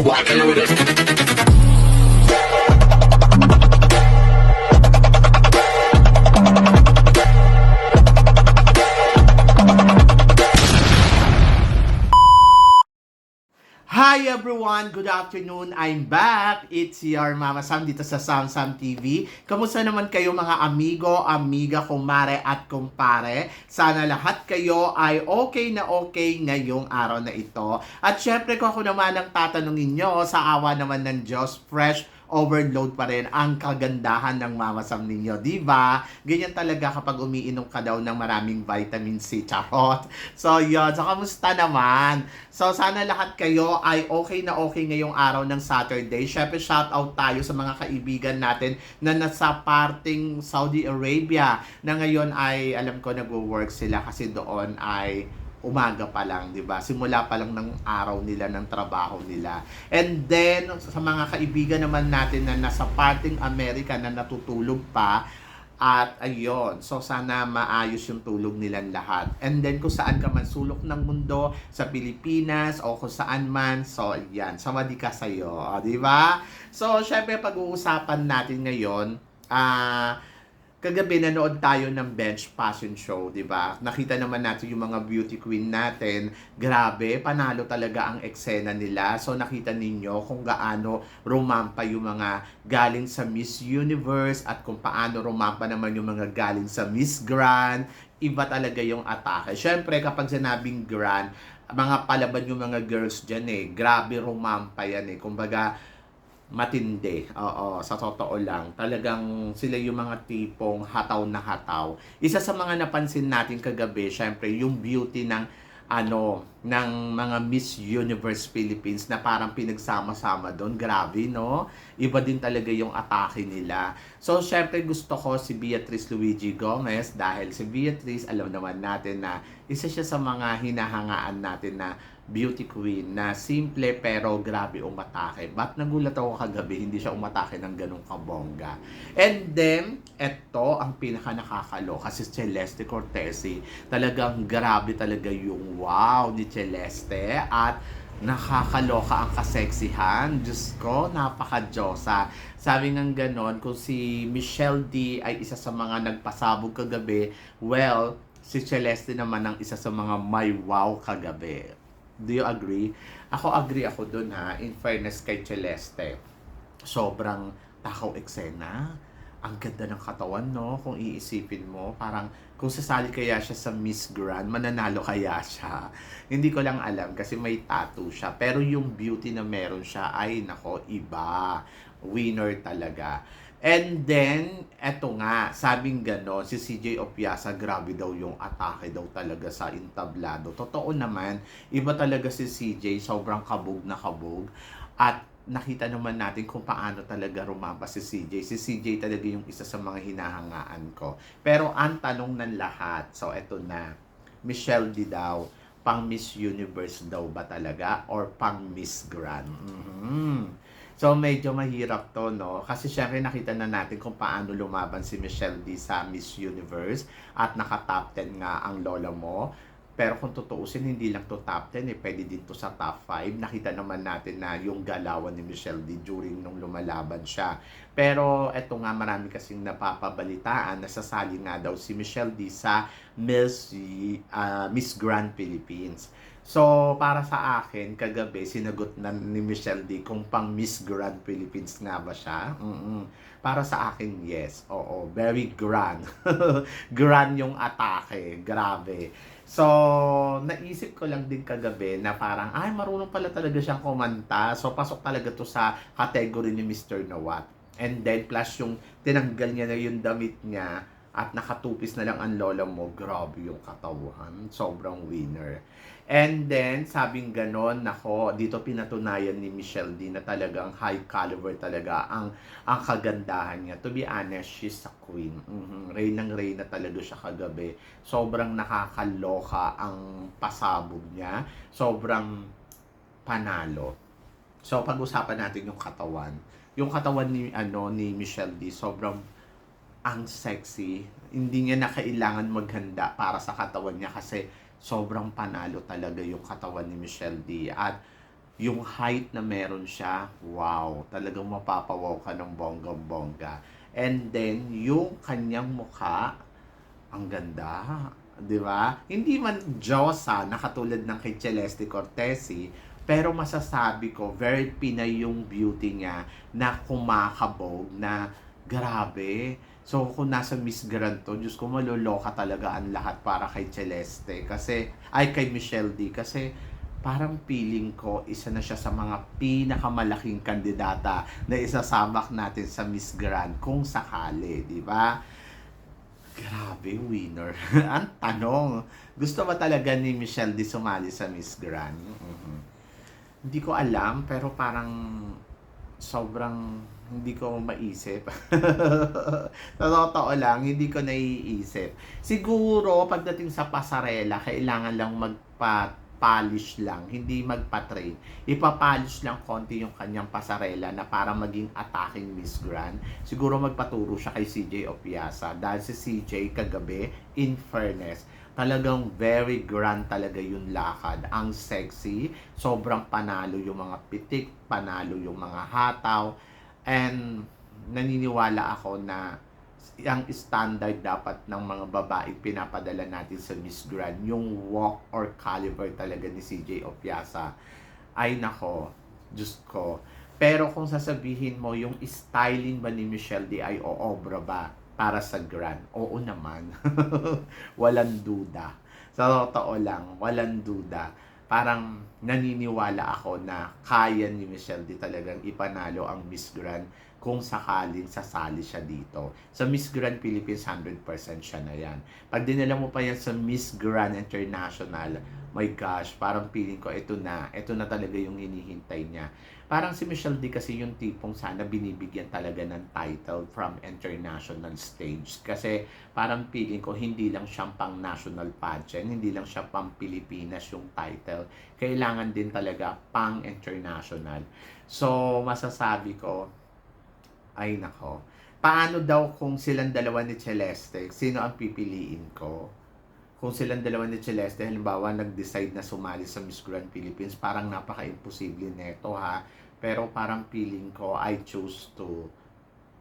walking with it. Hi everyone! Good afternoon! I'm back! It's your Mama Sam dito sa Sam Sam TV. Kamusta naman kayo mga amigo, amiga, kumare at kumpare? Sana lahat kayo ay okay na okay ngayong araw na ito. At syempre kung ako naman ang tatanungin nyo, sa awa naman ng Diyos, fresh overload pa rin ang kagandahan ng Mama Sam ninyo, di ba? Ganyan talaga kapag umiinom ka daw ng maraming vitamin C, charot. So yun, so kamusta naman? So sana lahat kayo ay okay na okay ngayong araw ng Saturday. Syempre shout out tayo sa mga kaibigan natin na nasa parting Saudi Arabia na ngayon ay alam ko nagwo-work sila kasi doon ay umaga pa lang, 'di ba? Simula pa lang ng araw nila ng trabaho nila. And then sa mga kaibigan naman natin na nasa parting Amerika na natutulog pa, at ayun, so sana maayos yung tulog nilang lahat. And then kung saan ka man sulok ng mundo, sa Pilipinas o kung saan man, so yan, sawadi ka sa'yo, di ba? So syempre pag-uusapan natin ngayon, kagabi nanood tayo ng Bench Fashion Show, di ba? Nakita naman natin yung mga beauty queen natin. Grabe, panalo talaga ang eksena nila. So nakita ninyo kung gaano rumampa yung mga galing sa Miss Universe at kung paano rumampa naman yung mga galing sa Miss Grand. Iba talaga yung atake. Syempre, kapag sinabing Grand, mga palaban yung mga girls dyan eh. Grabe rumampa yan eh. Kumbaga, matindi. Oo, sa totoo lang. Talagang sila yung mga tipong hataw na hataw. Isa sa mga napansin natin kagabi, syempre, yung beauty ng ng mga Miss Universe Philippines na parang pinagsama-sama doon. Grabe, no? Iba din talaga yung atake nila. So, syempre gusto ko si Beatrice Luigi Gomez dahil si Beatrice, alam naman natin na isa siya sa mga hinahangaan natin na beauty queen na simple pero grabe umatake. Ba't nagulat ako kagabi, hindi siya umatake ng ganung kabongga. And then, eto ang pinaka nakakaloka si Celeste Cortesi. Talagang grabe talaga yung wow ni Celeste at nakakaloka ang kaseksihan. Diyos ko, napaka-Diyosa. Sabi nga ganon, kung si Michelle D ay isa sa mga nagpasabog kagabi, well, si Celeste naman ang isa sa mga may wow kagabi. Do you agree? Ako agree ako dun ha, in fairness kay Celeste. Sobrang takaw eksena. Ang ganda ng katawan, no? Kung iisipin mo, parang kung sasali kaya siya sa Miss Grand, mananalo kaya siya. Hindi ko lang alam kasi may tattoo siya. Pero yung beauty na meron siya, ay nako, iba. Winner talaga. And then, eto nga, sabing gano'n, si CJ Opiasa, grabe daw yung atake daw talaga sa entablado. Totoo naman, iba talaga si CJ, sobrang kabog na kabog. At nakita naman natin kung paano talaga rumampa si CJ. Si CJ talaga yung isa sa mga hinahangaan ko. Pero ang tanong ng lahat, so eto na, Michelle D daw, pang Miss Universe daw ba talaga or pang Miss Grand? So medyo mahirap to, no? Kasi syempre nakita na natin kung paano lumaban si Michelle D sa Miss Universe at naka-top 10 nga ang lola mo. Pero kung tutuusin, hindi lang to top 10 eh, pwede din to sa top 5. Nakita naman natin na yung galawan ni Michelle D during nung lumalaban siya. Pero eto nga, marami kasing napapabalitaan na sasali nga daw si Michelle D sa Miss Grand Philippines. So, para sa akin, kagabi, sinagot na ni Michelle D kung pang Miss Grand Philippines nga ba siya. Para sa akin, yes. Oo, very grand. Grand yung atake. Grabe. So, naisip ko lang din kagabi na parang, ay, marunong pala talaga siyang kumanta. So, pasok talaga to sa category ni Mr. Nawat. And then, plus yung tinanggal niya na yung damit niya at nakatupis na lang ang lola mo, grabe yung katawan. Sobrang winner. And then, sabing ganon, nako, dito pinatunayan ni Michelle D na talagang high caliber talaga ang kagandahan niya. To be honest, she's a queen. Reynang reyna talaga siya kagabi. Sobrang nakakaloka ang pasabog niya. Sobrang panalo. So, pag-usapan natin yung katawan. Yung katawan ni Michelle D, sobrang ang sexy. Hindi niya na kailangan maghanda para sa katawan niya kasi sobrang panalo talaga yung katawan ni Michelle D. At yung height na meron siya, wow, talagang mapapawaw ka ng bonggang-bongga. And then, yung kanyang mukha, ang ganda, 'di ba? Hindi man diyosa na katulad ng kay Celeste Cortesi, pero masasabi ko very Pinay yung beauty niya na kumakabog na grabe. So kung nasa Miss Grand to, Diyos ko maloloka talaga ang lahat para kay Celeste kasi ay kay Michelle D kasi parang feeling ko isa na siya sa mga pinakamalaking kandidata na isasamak natin sa Miss Grand kung sakali, di ba? Grabe, winner. Ang tanong, gusto ba talaga ni Michelle di sumali sa Miss Grand? Mhm. Hindi ko alam, pero parang sobrang hindi ko maisip. Sa totoo lang, hindi ko naiisip. Siguro, pagdating sa pasarela, kailangan lang magpa-polish lang, hindi magpa-train. Ipapolish lang konti yung kanyang pasarela na para maging attacking Miss Grand. Siguro magpaturo siya kay CJ Opiasa. Dahil si CJ kagabi, in fairness, talagang very grand talaga yung lakad. Ang sexy, sobrang panalo yung mga pitik, panalo yung mga hataw, and naniniwala ako na ang standard dapat ng mga babae pinapadala natin sa Miss Grand, yung walk or caliber talaga ni CJ Opiasa. Ay nako, Diyos ko. Pero kung sasabihin mo, yung styling ba ni Michelle D ay oobra ba para sa Grand? Oo naman. Walang duda. Sa totoo lang, walang duda. Parang naniniwala ako na kaya ni Michelle D talagang ipanalo ang Miss Grand kung sakaling sasali siya dito. Sa Miss Grand Philippines, 100% siya na yan. Pag dinala mo pa yan sa Miss Grand International, my gosh, parang feeling ko ito na talaga yung hinihintay niya. Parang si Michelle D kasi yung tipong sana binibigyan talaga ng title from international stage. Kasi parang feeling ko hindi lang siyang pang national pageant, hindi lang siya pang Pilipinas yung title. Kailangan din talaga pang international. So, masasabi ko, ay nako, paano daw kung silang dalawa ni Celeste, sino ang pipiliin ko? Kung silang dalawa ni Celeste, halimbawa, nag-decide na sumali sa Miss Grand Philippines, parang napaka-imposible neto ha. Pero parang feeling ko, I choose to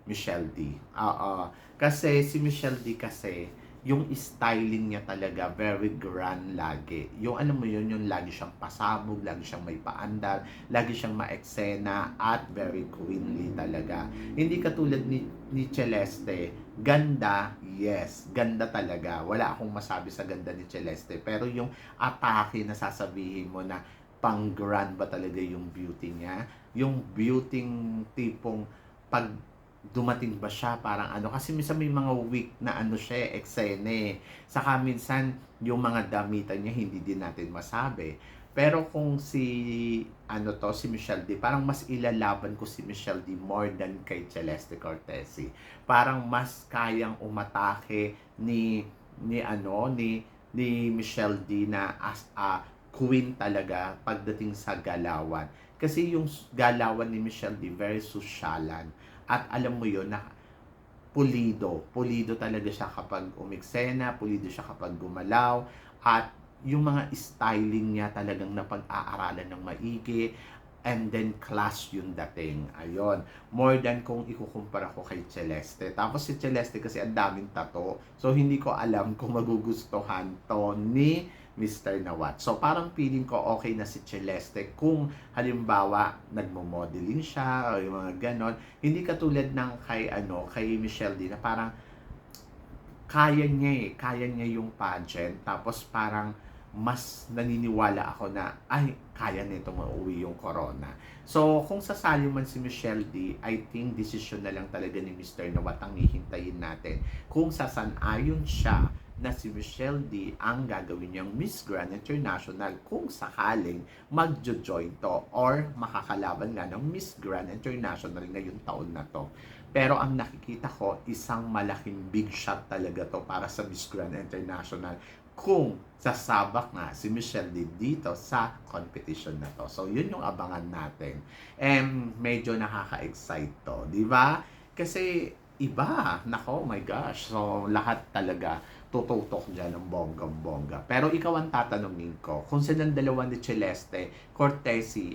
Michelle D. Oo. Kasi si Michelle D kasi, yung styling niya talaga very grand lagi. Yung alam mo yun, yung lagi siyang pasabog, lagi siyang may paandar, lagi siyang maeksena at very queenly talaga. Hindi katulad ni Celeste, ganda, yes, ganda talaga. Wala akong masabi sa ganda ni Celeste. Pero yung atake na sasabihin mo na pang grand ba talaga yung beauty niya? Yung beauty tipong pag dumating ba siya parang ano kasi minsan may mga weak na ano siya eksene saka minsan yung mga damitan niya hindi din natin masabi pero kung si ano to si Michelle D parang mas ilalaban ko si Michelle D more than kay Celeste Cortesi parang mas kayang umatake ni Michelle D na as a queen talaga pagdating sa galawan kasi yung galawan ni Michelle D very sosyalan at alam mo yon na pulido talaga siya kapag umiksena, pulido siya kapag gumalaw, at yung mga styling niya talagang napag-aaralan ng maigi, and then class yung dating. Ayon. More than kung ikukumpara ko kay Celeste. Tapos si Celeste kasi ang daming tato. So hindi ko alam kung magugustuhan to ni Mr. Nawat. So parang feeling ko okay na si Celeste kung halimbawa nagmo-modeling siya o yung mga ganon. Hindi katulad ng kay Michelle D na parang kaya niya yung pageant tapos parang mas naniniwala ako na ay kaya nito mauwi yung corona. So kung sasali man si Michelle D, I think decision na lang talaga ni Mr. Nawat ang hihintayin natin kung sasanayon siya na si Michelle D ang gagawin niyang Miss Grand International kung sakaling magjo-join to or makakalaban nga ng Miss Grand International ngayong taon na to. Pero ang nakikita ko, isang malaking big shot talaga to para sa Miss Grand International kung sasabak nga si Michelle D dito sa competition na to. So, yun yung abangan natin. And medyo nakaka-excite to, di ba? Kasi iba. Nako, oh my gosh. So, lahat talaga tututok dyan ng bonggang-bongga. Pero ikaw ang tatanungin ko, kung silang dalawa ni Celeste Cortesi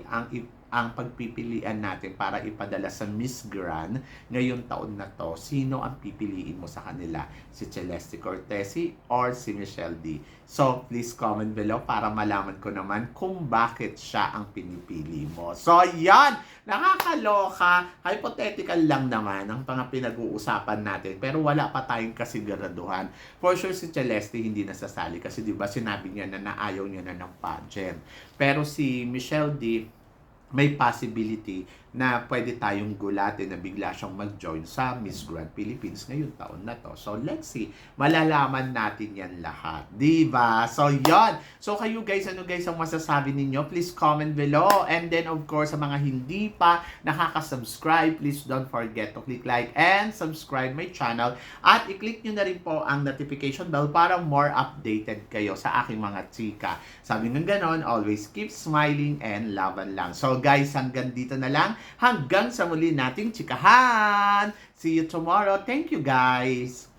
ang pagpipilian natin para ipadala sa Miss Grand ngayong taon na to, sino ang pipiliin mo sa kanila? Si Celeste Cortesi or si Michelle D? So, please comment below para malaman ko naman kung bakit siya ang pinipili mo. So, yan! Nakakaloka. Hypothetical lang naman ang mga pinag-uusapan natin. Pero wala pa tayong kasiguraduhan. For sure, si Celeste hindi nasasali kasi di ba sinabi niya na ayaw niya na ng pageant. Pero si Michelle D, may possibility na pwede tayong gulatin na bigla siyang mag-join sa Miss Grand Philippines ngayong taon na to. So, let's see. Malalaman natin yan lahat. Diba? So, yon. So, kayo guys, ano guys ang masasabi ninyo? Please comment below. And then, of course, sa mga hindi pa nakaka-subscribe, please don't forget to click like and subscribe my channel. At i-click nyo na rin po ang notification bell para more updated kayo sa aking mga chika. Sabi ng ganon, always keep smiling and laban lang. So, guys, hanggang dito na lang. Hanggang sa muli nating chikahan. See you tomorrow. Thank you, guys.